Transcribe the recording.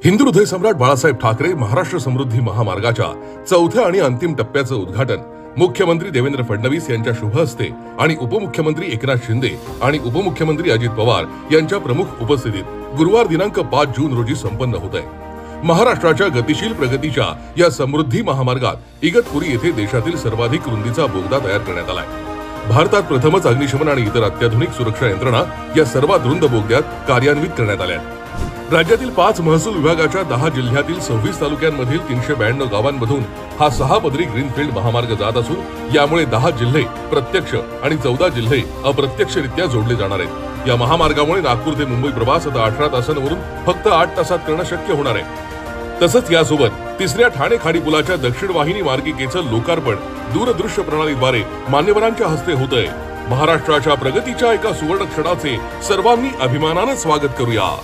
हिंदू हृदय सम्राट बाळासाहेब ठाकरे महाराष्ट्र समृद्धी महामार्गाच्या चौथ्या आणि अंतिम टप्प्याचं उद्घाटन मुख्यमंत्री देवेंद्र फडणवीस यांच्या शुभ हस्ते आणि उपमुख्यमंत्री एकनाथ शिंदे आणि उपमुख्यमंत्री अजित पवार यांच्या प्रमुख उपस्थितीत गुरुवार दिनांक 5 जून रोजी संपन्न होत आहे। महाराष्ट्राच्या गतिशील प्रगतीच्या या समृद्धी महामार्गात इगतपुरी येथे देशातील सर्वाधिक रुंदीचा बोगदा तयार करण्यात आलाय। भारतात प्रथमच अग्निशमन आणि इतर अत्याधुनिक सुरक्षा यंत्रणा या सर्वात रुंद बोगद्यात कार्यान्वित करण्यात आल्या। राज्यातील 5 महसूल विभागाच्या 10 जिल्ह्यातील 26 तालुक्यांमधील 392 गावांमधून हा 6 पदरी ग्रीनफील्ड महामार्ग जात असून यामुळे 10 जिल्हे प्रत्यक्ष आणि 14 जिल्हे अप्रत्यक्षरित्या जोडले जाणार आहेत। या महामार्गामुळे नागपूर ते मुंबई प्रवास आता 18 तासांवरून फक्त 8 तासात करणं शक्य होणार आहे। तसंच यासोबत तिसऱ्या ठाणे खाडी पुलाच्या दक्षिण वाहिनी मार्गिकेचं लोकार्पण दूरदृश्य प्रणालीद्वारे मान्यवरांच्या हस्ते होतंय। महाराष्ट्राच्या प्रगतीच्या एका सुवर्ण क्षणाचे सर्वांनी अभिमानाने स्वागत करूया।